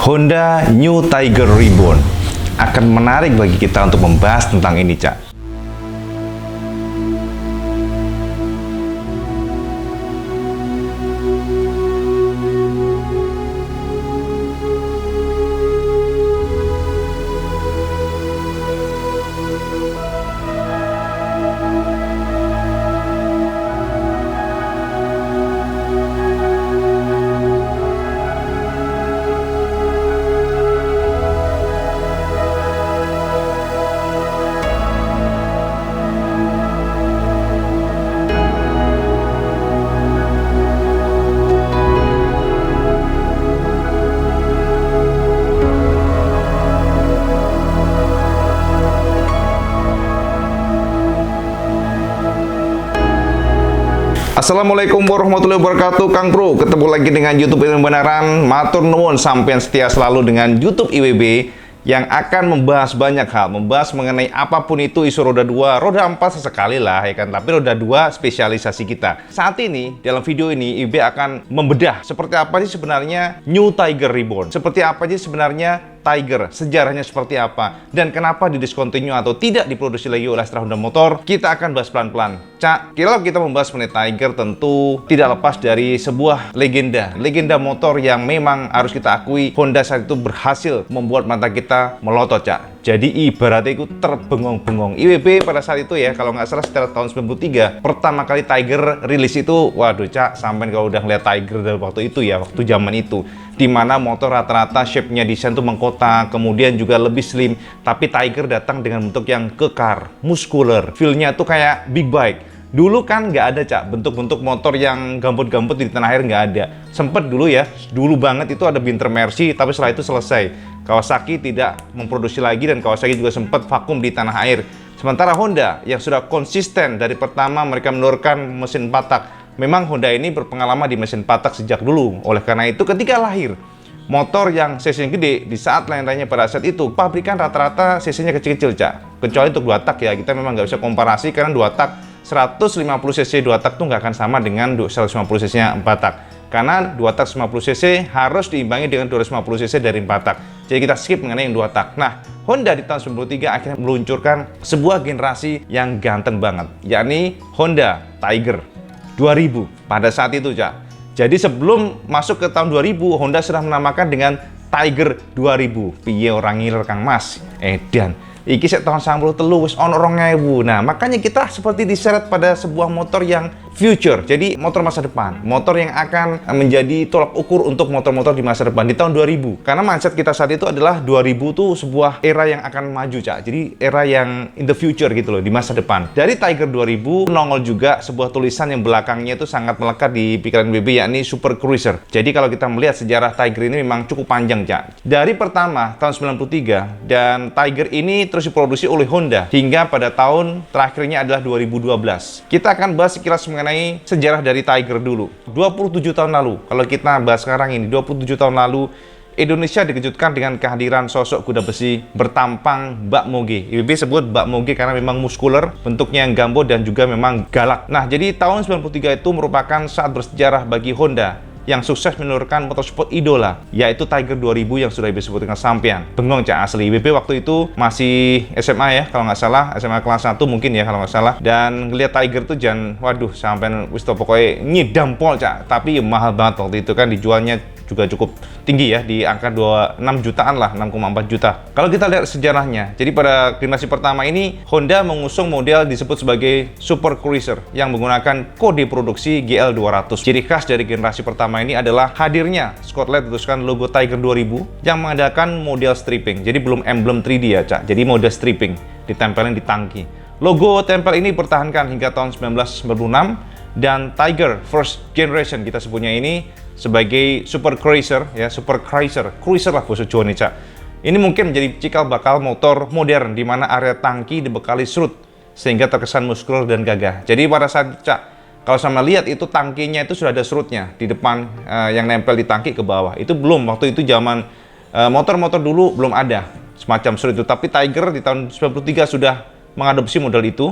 Honda New Tiger Reborn. Akan menarik bagi kita untuk membahas tentang ini, Cak. Assalamualaikum warahmatullahi wabarakatuh, Kang Bro. Ketemu lagi dengan YouTube Ilmu Benaran. Matur nuwun sampean setia selalu dengan YouTube IWB yang akan membahas banyak hal, membahas mengenai apapun itu, isu roda 2, roda 4 sesekali lah ya kan, tapi roda 2 spesialisasi kita. Saat ini dalam video ini IWB akan membedah seperti apa sih sebenarnya New Tiger Reborn, seperti apa sih sebenarnya Tiger, sejarahnya seperti apa, dan kenapa didiscontinue atau tidak diproduksi lagi oleh Astra Honda Motor. Kita akan bahas pelan-pelan. Cak, kalau kita membahas mengenai Tiger tentu tidak lepas dari sebuah legenda motor yang memang harus kita akui Honda saat itu berhasil membuat mata kita melotot, Cak. Jadi ibaratnya itu terbengong-bengong. IWB pada saat itu ya, kalau nggak salah sekitar tahun 93, pertama kali Tiger rilis itu, waduh Cak, sampai kalau udah ngeliat Tiger dari waktu itu ya, waktu zaman itu, dimana motor rata-rata shape-nya desain tuh mengkotak, kemudian juga lebih slim, tapi Tiger datang dengan bentuk yang kekar, muskular, feel-nya tuh kayak big bike. Dulu kan nggak ada, Cak, bentuk-bentuk motor yang gambut-gambut di tanah air nggak ada. Sempet dulu ya, dulu banget itu ada Binter Mercy, tapi setelah itu selesai. Kawasaki tidak memproduksi lagi dan Kawasaki juga sempat vakum di tanah air. Sementara Honda yang sudah konsisten dari pertama mereka menelurkan mesin 4 tak. Memang Honda ini berpengalaman di mesin 4 tak sejak dulu. Oleh karena itu ketika lahir motor yang cc-nya gede, di saat lain-lainnya pada saat itu pabrikan rata-rata cc-nya kecil-kecil, Cak. Kecuali untuk 2 tak ya, kita memang nggak bisa komparasi karena 2 tak 150 cc 2 tak tuh nggak akan sama dengan 150 cc nya 4 tak. Karena 2 tak 150 cc harus diimbangi dengan 250 cc dari 4 tak. Jadi kita skip mengenai yang 2 tak. Nah, Honda di tahun 93 akhirnya meluncurkan sebuah generasi yang ganteng banget, yakni Honda Tiger 2000 pada saat itu, Cak. Jadi sebelum masuk ke tahun 2000, Honda sudah menamakan dengan Tiger 2000. Piye orang ngiler Kang Mas? Edan. Iki sek tahun 93 wis ono 2000. Nah, makanya kita seperti diseret pada sebuah motor yang future. Jadi motor masa depan, motor yang akan menjadi tolak ukur untuk motor-motor di masa depan di tahun 2000. Karena mindset kita saat itu adalah 2000 tuh sebuah era yang akan maju, Cak. Jadi era yang in the future gitu loh, di masa depan. Dari Tiger 2000 nongol juga sebuah tulisan yang belakangnya itu sangat melekat di pikiran BB, yakni Super Cruiser. Jadi kalau kita melihat sejarah Tiger ini memang cukup panjang, Cak. Dari pertama tahun 93 dan Tiger ini terus diproduksi oleh Honda hingga pada tahun terakhirnya adalah 2012. Kita akan bahas sekilas mengenai sejarah dari Tiger dulu. 27 tahun lalu, kalau kita bahas sekarang ini, 27 tahun lalu Indonesia dikejutkan dengan kehadiran sosok kuda besi bertampang bak moge. IWB sebut bak moge karena memang muskuler, bentuknya yang gambo dan juga memang galak. Nah, jadi tahun 93 itu merupakan saat bersejarah bagi Honda yang sukses menelurkan motorsport idola, yaitu Tiger 2000 yang sudah disebut dengan sampean. Bengong, Cak, asli. IWB waktu itu masih SMA ya, kalau nggak salah, SMA kelas 1 mungkin ya, kalau nggak salah. Dan ngeliat Tiger tuh jangan, waduh, sampean wis to pokoknya nyidam pol, Cak. Tapi mahal banget waktu itu kan, dijualnya juga cukup tinggi ya, di angka 26 jutaan lah, 6,4 juta. Kalau kita lihat sejarahnya, jadi pada generasi pertama ini Honda mengusung model disebut sebagai Super Cruiser yang menggunakan kode produksi GL200. Ciri khas dari generasi pertama ini adalah hadirnya Scotland tuliskan logo Tiger 2000 yang mengandalkan model stripping. Jadi belum emblem 3D ya, Cak. Jadi model stripping ditempelin di tangki. Logo tempel ini dipertahankan hingga tahun 1996 dan Tiger First Generation kita sebutnya ini sebagai Super Cruiser ya, Super Cruiser lah bahasa Jawa nih, Cak. Ini mungkin menjadi cikal bakal motor modern di mana area tangki dibekali serut sehingga terkesan muskuler dan gagah. Jadi pada saat, Cak, kalau sama lihat itu tangkinya itu sudah ada serutnya di depan yang nempel di tangki ke bawah. Itu belum, waktu itu zaman motor-motor dulu belum ada semacam serut itu. Tapi Tiger di tahun 93 sudah mengadopsi model itu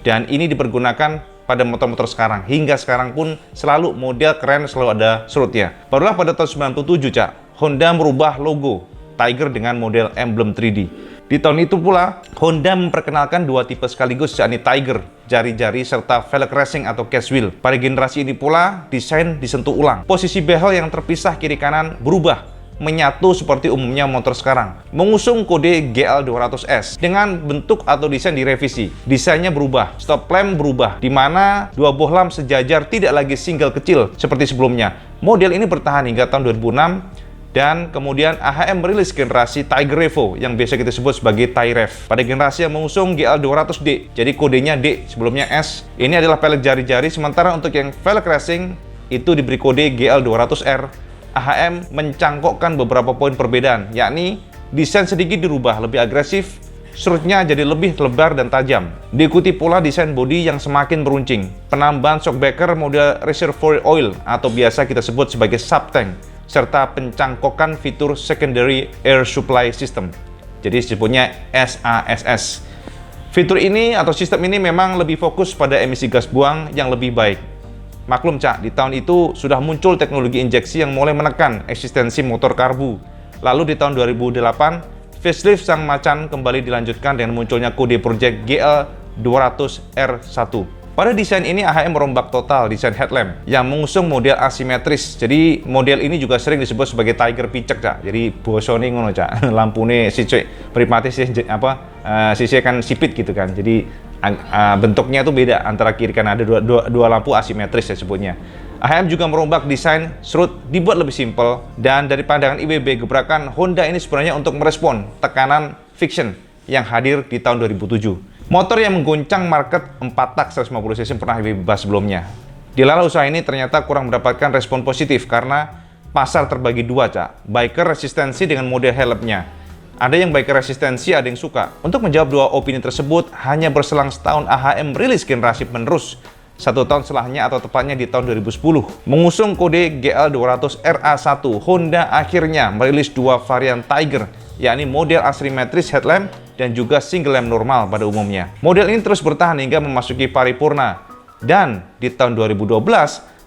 dan ini dipergunakan pada motor-motor sekarang. Hingga sekarang pun selalu model keren selalu ada serutnya. Barulah pada tahun 97, Cak, Honda merubah logo Tiger dengan model emblem 3D. Di tahun itu pula, Honda memperkenalkan dua tipe sekaligus, yakni Tiger, jari-jari, serta velg racing atau cash wheel. Pada generasi ini pula, desain disentuh ulang. Posisi behel yang terpisah kiri kanan berubah, menyatu seperti umumnya motor sekarang. Mengusung kode GL200S dengan bentuk atau desain direvisi. Desainnya berubah, stop lamp berubah, di mana dua bohlam sejajar tidak lagi single kecil seperti sebelumnya. Model ini bertahan hingga tahun 2006. Dan kemudian AHM merilis generasi Tiger Revo yang biasa kita sebut sebagai Tyrev. Pada generasi yang mengusung GL200D, jadi kodenya D, sebelumnya S. Ini adalah velg jari-jari, sementara untuk yang velg racing itu diberi kode GL200R. AHM mencangkokkan beberapa poin perbedaan, yakni desain sedikit dirubah, lebih agresif, strutnya jadi lebih lebar dan tajam. Diikuti pula desain bodi yang semakin meruncing, penambahan shockbreaker model reservoir oil atau biasa kita sebut sebagai subtank, serta pencangkokan fitur Secondary Air Supply System, jadi disebutnya SASS. Fitur ini atau sistem ini memang lebih fokus pada emisi gas buang yang lebih baik. Maklum Cak, di tahun itu sudah muncul teknologi injeksi yang mulai menekan eksistensi motor karbu. Lalu di tahun 2008, facelift sang macan kembali dilanjutkan dengan munculnya kode project GL200R1. Pada desain ini AHM merombak total desain headlamp yang mengusung model asimetris. Jadi model ini juga sering disebut sebagai Tiger picek, Cak. Jadi bosone ngono, Cak. Lampune sicik mripate sisi kan sipit gitu kan. Jadi bentuknya itu beda antara kiri kanan, ada dua lampu asimetris ya sebutnya. AHM juga merombak desain strut, dibuat lebih simpel, dan dari pandangan IWB, gebrakan Honda ini sebenarnya untuk merespon tekanan friction yang hadir di tahun 2007. Motor yang mengguncang market 4 tak 150cc pernah dibahas sebelumnya. Di lala usaha ini ternyata kurang mendapatkan respon positif karena pasar terbagi dua, Cak. Biker resistensi dengan model helmnya. Ada yang biker resistensi, ada yang suka. Untuk menjawab dua opini tersebut, hanya berselang setahun AHM merilis generasi penerus. 1 tahun setelahnya atau tepatnya di tahun 2010. Mengusung kode GL200RA1, Honda akhirnya merilis dua varian Tiger, yakni model asimetris headlamp dan juga single lamp normal pada umumnya. Model ini terus bertahan hingga memasuki paripurna. Dan di tahun 2012,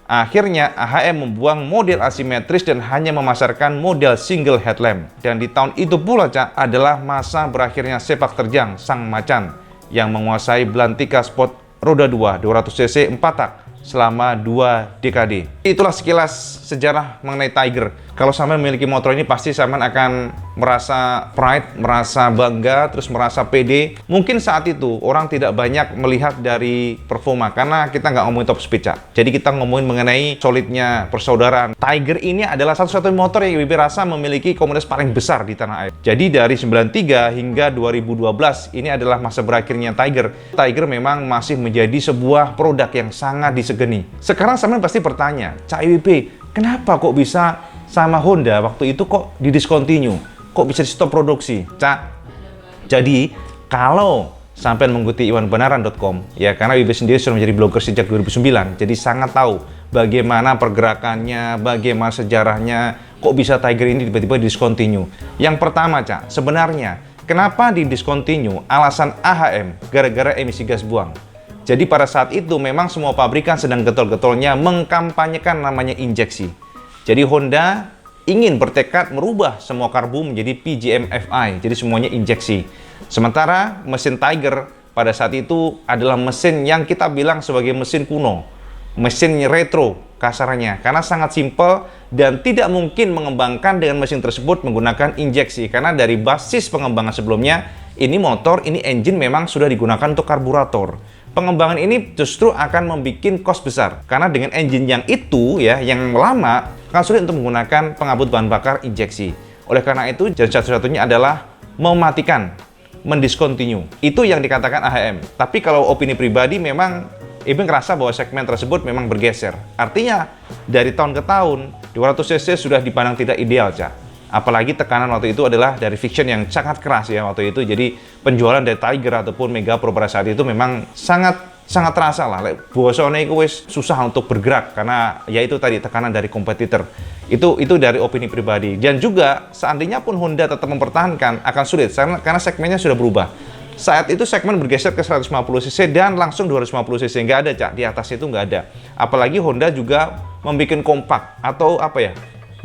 akhirnya AHM membuang model asimetris dan hanya memasarkan model single headlamp. Dan di tahun itu pula, Cak, adalah masa berakhirnya sepak terjang sang macan yang menguasai belantika sport roda 2 200cc 4 tak selama 2 dekade. Itulah sekilas sejarah mengenai Tiger. Kalau Saman memiliki motor ini, pasti Saman akan merasa pride, merasa bangga, terus merasa pede. Mungkin saat itu orang tidak banyak melihat dari performa, karena kita nggak ngomongin top speed, Cak. Jadi kita ngomongin mengenai solidnya persaudaraan. Tiger ini adalah satu-satunya motor yang IWB rasa memiliki komunitas paling besar di tanah air. Jadi dari 93 hingga 2012, ini adalah masa berakhirnya Tiger. Tiger memang masih menjadi sebuah produk yang sangat disegani. Sekarang Saman pasti bertanya, Cak IWB, kenapa kok bisa sama Honda waktu itu kok didiscontinue? Kok bisa di stop produksi, Cak? Jadi, kalau sampai mengikuti iwanbenaran.com, ya karena IWB sendiri sudah menjadi blogger sejak 2009, jadi sangat tahu bagaimana pergerakannya, bagaimana sejarahnya, kok bisa Tiger ini tiba-tiba discontinue. Yang pertama, Cak, sebenarnya kenapa didiscontinue? Alasan AHM, gara-gara emisi gas buang. Jadi pada saat itu memang semua pabrikan sedang getol-getolnya mengkampanyekan namanya injeksi. Jadi Honda ingin bertekad merubah semua karbu menjadi PGM-FI, jadi semuanya injeksi. Sementara mesin Tiger pada saat itu adalah mesin yang kita bilang sebagai mesin kuno, mesin retro kasarnya, karena sangat simpel dan tidak mungkin mengembangkan dengan mesin tersebut menggunakan injeksi, karena dari basis pengembangan sebelumnya, ini motor, ini engine memang sudah digunakan untuk karburator. Pengembangan ini justru akan membuat cost besar, karena dengan engine yang itu ya, yang lama, akan sulit untuk menggunakan pengabut bahan bakar injeksi. Oleh karena itu, jalan satu-satunya adalah mematikan, mendiscontinue. Itu yang dikatakan AHM. Tapi kalau opini pribadi, memang Ibu ngerasa bahwa segmen tersebut memang bergeser. Artinya, dari tahun ke tahun, 200cc sudah dipandang tidak ideal, Cak. Apalagi tekanan waktu itu adalah dari fiction yang sangat keras ya waktu itu. Jadi penjualan dari Tiger ataupun Mega Pro pada saat itu memang sangat terasa lah. Bosone itu wis susah untuk bergerak karena ya itu tadi tekanan dari kompetitor. Itu dari opini pribadi. Dan juga seandainya pun Honda tetap mempertahankan akan sulit karena segmennya sudah berubah. Saat itu segmen bergeser ke 150cc dan langsung 250cc, nggak ada, Cak. Di atas itu nggak ada. Apalagi Honda juga membuat kompak atau apa ya?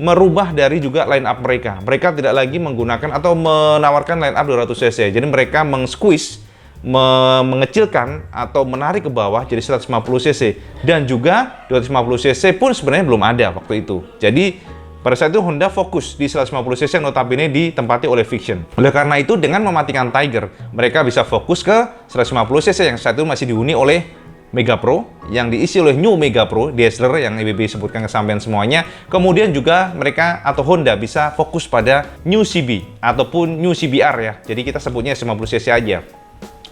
merubah dari juga line up mereka. Mereka tidak lagi menggunakan atau menawarkan line up 200 cc. Jadi mereka meng-squeeze, mengecilkan atau menarik ke bawah jadi 150 cc. Dan juga 250 cc pun sebenarnya belum ada waktu itu. Jadi pada saat itu Honda fokus di 150 cc yang notabene ditempati oleh Vision. Oleh karena itu dengan mematikan Tiger, mereka bisa fokus ke 150 cc yang saat itu masih dihuni oleh Mega Pro, yang diisi oleh New Mega Pro, Dazzler yang IWB sebutkan kesampaian semuanya. Kemudian juga mereka atau Honda bisa fokus pada New CB ataupun New CBR ya. Jadi kita sebutnya 50 cc aja.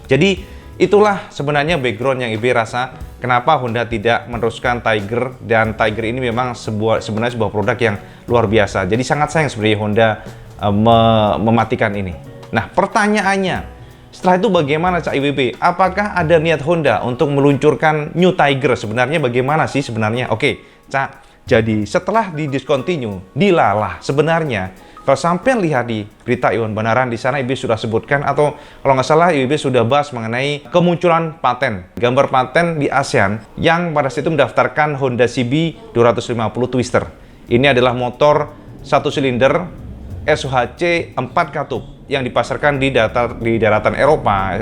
Jadi itulah sebenarnya background yang IWB rasa kenapa Honda tidak meneruskan Tiger, dan Tiger ini memang sebenarnya sebuah produk yang luar biasa. Jadi sangat sayang sebenarnya Honda mematikan ini. Nah, pertanyaannya, setelah itu bagaimana Cak IWB? Apakah ada niat Honda untuk meluncurkan New Tiger? Sebenarnya bagaimana sih sebenarnya? Oke, Cak. Jadi setelah didiscontinue, dilalah sebenarnya. Kalau sampai lihat di berita Iwan Banaran di sana, IWB sudah sebutkan, atau kalau nggak salah IWB sudah bahas mengenai kemunculan paten, gambar paten di ASEAN yang pada saat itu mendaftarkan Honda CB 250 Twister. Ini adalah motor 1 silinder SOHC 4 katup yang dipasarkan di daratan Eropa,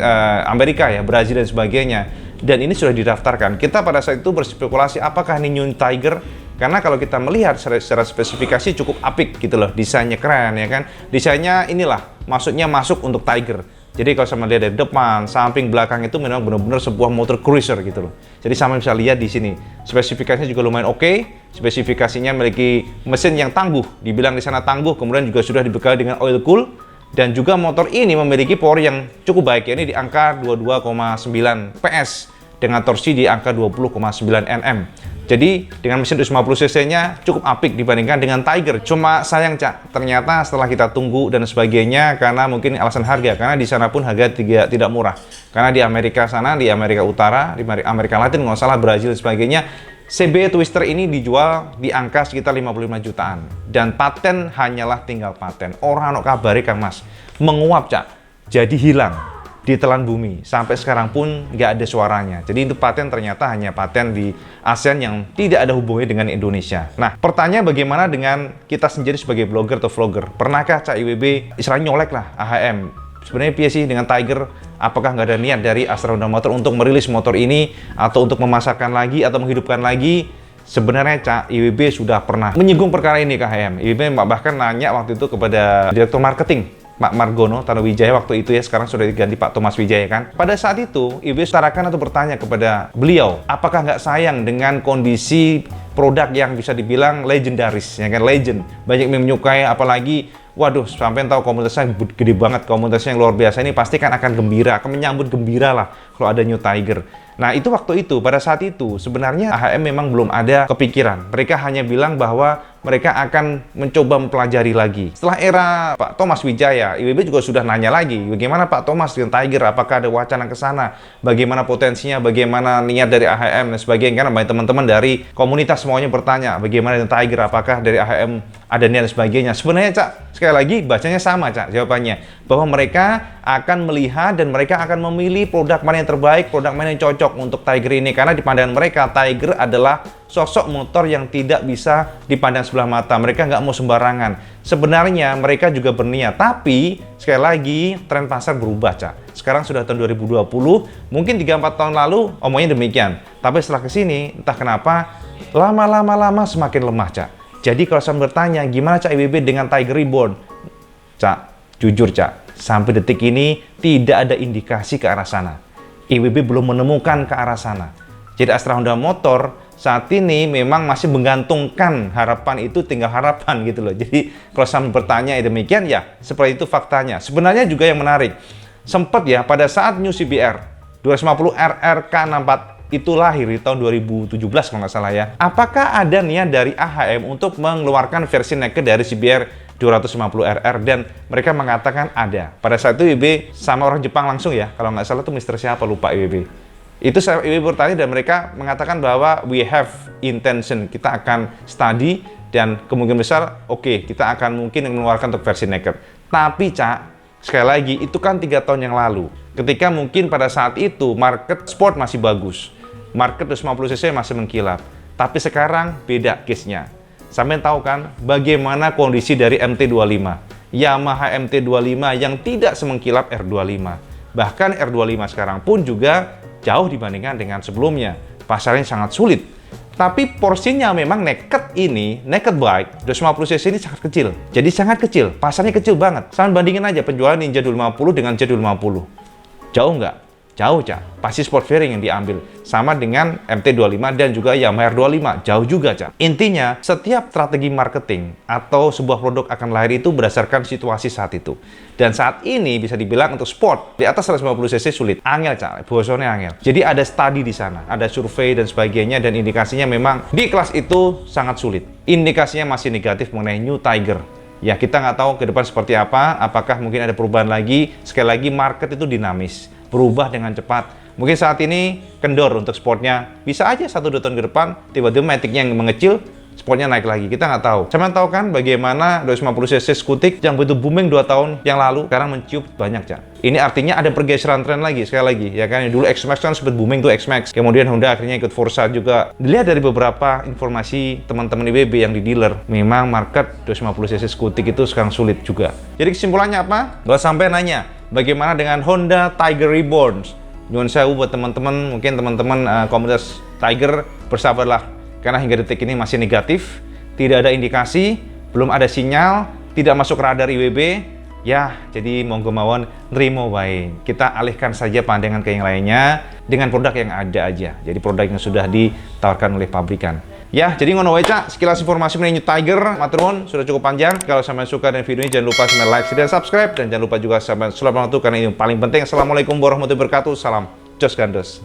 Amerika ya, Brazil dan sebagainya. Dan ini sudah didaftarkan. Kita pada saat itu berspekulasi apakah ini New Tiger, karena kalau kita melihat secara spesifikasi cukup apik gitu loh, desainnya keren ya kan. Desainnya inilah maksudnya masuk untuk Tiger. Jadi kalau sama lihat dari depan, samping, belakang itu memang benar-benar sebuah motor cruiser gitu loh. Jadi sama bisa lihat di sini. Spesifikasinya juga lumayan oke. Spesifikasinya memiliki mesin yang tangguh. Dibilang di sana tangguh, kemudian juga sudah dibekali dengan oil cool. Dan juga motor ini memiliki power yang cukup baik, ya, ini di angka 22,9 PS dengan torsi di angka 20,9 Nm. Jadi dengan mesin 250 cc-nya cukup apik dibandingkan dengan Tiger. Cuma sayang Cak, ternyata setelah kita tunggu dan sebagainya, karena mungkin alasan harga, karena di sana pun harga tidak murah. Karena di Amerika sana, di Amerika Utara, di Amerika Latin, nggak salah, Brazil dan sebagainya, CB Twister ini dijual di angka sekitar 55 jutaan. Dan paten hanyalah tinggal paten. Orang no kabari Kang Mas. Menguap Cak. Jadi hilang. Ditelan bumi. Sampai sekarang pun nggak ada suaranya. Jadi itu paten ternyata hanya paten di ASEAN yang tidak ada hubungannya dengan Indonesia. Nah, pertanyaan bagaimana dengan kita sendiri sebagai blogger atau vlogger? Pernahkah Cak IWB istilahnya nyolek lah AHM? Sebenarnya piye sih dengan Tiger? Apakah nggak ada niat dari Astra Honda Motor untuk merilis motor ini atau untuk memasarkan lagi atau menghidupkan lagi? Sebenarnya Cak IWB sudah pernah menyinggung perkara ini ke AHM. IWB bahkan nanya waktu itu kepada Direktur Marketing Pak Margono Tanuwijaya waktu itu ya, sekarang sudah diganti Pak Thomas Wijaya kan. Pada saat itu IWB utarakan atau bertanya kepada beliau, apakah nggak sayang dengan kondisi produk yang bisa dibilang legendaris, ya kan, legend, banyak yang menyukai, apalagi waduh, sampai tahu komunitasnya gede banget, komunitasnya yang luar biasa ini, pasti kan akan gembira, akan menyambut gembira lah kalau ada New Tiger. Nah itu waktu itu, pada saat itu sebenarnya AHM memang belum ada kepikiran. Mereka hanya bilang bahwa mereka akan mencoba mempelajari lagi. Setelah era Pak Thomas Wijaya, IWB juga sudah nanya lagi, bagaimana Pak Thomas dengan Tiger, apakah ada wacana ke sana, bagaimana potensinya, bagaimana niat dari AHM dan sebagainya. Karena banyak teman-teman dari komunitas semuanya bertanya, bagaimana dengan Tiger, apakah dari AHM ada niat dan sebagainya. Sebenarnya Cak, sekali lagi bacanya sama Cak, jawabannya, bahwa mereka akan melihat dan mereka akan memilih produk mana yang terbaik, produk mana yang cocok untuk Tiger ini. Karena di pandangan mereka, Tiger adalah sosok motor yang tidak bisa dipandang sebelah mata. Mereka nggak mau sembarangan. Sebenarnya mereka juga berniat, tapi sekali lagi tren pasar berubah Cak. Sekarang sudah tahun 2020, mungkin 3-4 tahun lalu omongnya demikian. Tapi setelah kesini, entah kenapa lama-lama semakin lemah Cak. Jadi kalau saya bertanya, gimana Cak IWB dengan Tiger Reborn? Cak, jujur Cak, sampai detik ini tidak ada indikasi ke arah sana. IWB belum menemukan ke arah sana. Jadi Astra Honda Motor saat ini memang masih menggantungkan harapan, itu tinggal harapan gitu loh. Jadi kalau saya bertanya demikian ya, seperti itu faktanya. Sebenarnya juga yang menarik, sempat ya pada saat New CBR 250 RRK64 itu lahir di tahun 2017 kalau nggak salah ya. Apakah ada niat dari AHM untuk mengeluarkan versi naked dari CBR 250RR, dan mereka mengatakan ada. Pada saat itu IWB sama orang Jepang langsung ya, kalau nggak salah itu Mister siapa, lupa IWB. Itu saya IWB bertanya dan mereka mengatakan bahwa we have intention, kita akan study dan kemungkinan besar oke, kita akan mungkin mengeluarkan untuk versi naked. Tapi Cak, sekali lagi itu kan 3 tahun yang lalu, ketika mungkin pada saat itu market sport masih bagus, market 250cc masih mengkilap. Tapi sekarang beda case-nya. Sampai tahu kan bagaimana kondisi dari MT-25. Yamaha MT-25 yang tidak semengkilap R25. Bahkan R25 sekarang pun juga jauh dibandingkan dengan sebelumnya. Pasarnya sangat sulit. Tapi porsinya memang naked bike 250cc ini sangat kecil. Jadi sangat kecil, pasarnya kecil banget. Sama bandingin aja penjualan Ninja 250 dengan Z250. Jauh nggak? Jauh, Cak. Pasti sport fairing yang diambil. Sama dengan MT-25 dan juga Yamaha R25. Jauh juga, Cak. Intinya, setiap strategi marketing atau sebuah produk akan lahir itu berdasarkan situasi saat itu. Dan saat ini bisa dibilang untuk sport, di atas 150cc sulit. Angel, Cak. Bosone angel. Jadi ada studi di sana, ada survei dan sebagainya, dan indikasinya memang di kelas itu sangat sulit. Indikasinya masih negatif mengenai New Tiger. Ya, kita nggak tahu ke depan seperti apa, apakah mungkin ada perubahan lagi. Sekali lagi, market itu dinamis, berubah dengan cepat. Mungkin saat ini kendor untuk sportnya, bisa aja 1-2 tahun ke depan, tiba-tiba Matic-nya yang mengecil, sportnya naik lagi, kita nggak tahu. Sama tahu kan bagaimana 250cc skutik yang begitu booming 2 tahun yang lalu, sekarang mencium banyak, Cak. Ini artinya ada pergeseran tren lagi, sekali lagi, ya kan? Dulu X-Max kan sempat booming tuh X-Max, kemudian Honda akhirnya ikut Forza juga. Dilihat dari beberapa informasi teman-teman IWB yang di dealer, memang market 250cc skutik itu sekarang sulit juga. Jadi kesimpulannya apa? Gak sampai nanya, bagaimana dengan Honda Tiger Reborn? Nyuwun sewu buat teman-teman, mungkin teman-teman komunitas Tiger, bersabarlah. Karena hingga detik ini masih negatif, tidak ada indikasi, belum ada sinyal, tidak masuk radar IWB, ya jadi monggo mawon nrimo wae. Kita alihkan saja pandangan ke yang lainnya dengan produk yang ada aja. Jadi produk yang sudah ditawarkan oleh pabrikan. Ya, jadi ngono wae, Cak. Sekilas informasi mengenai New Tiger, matur nuwun, sudah cukup panjang. Kalau sampai suka dengan video ini, jangan lupa sampai like, share, dan subscribe. Dan jangan lupa juga sampai subscribe karena ini yang paling penting. Assalamualaikum warahmatullahi wabarakatuh. Salam Jos Gandos.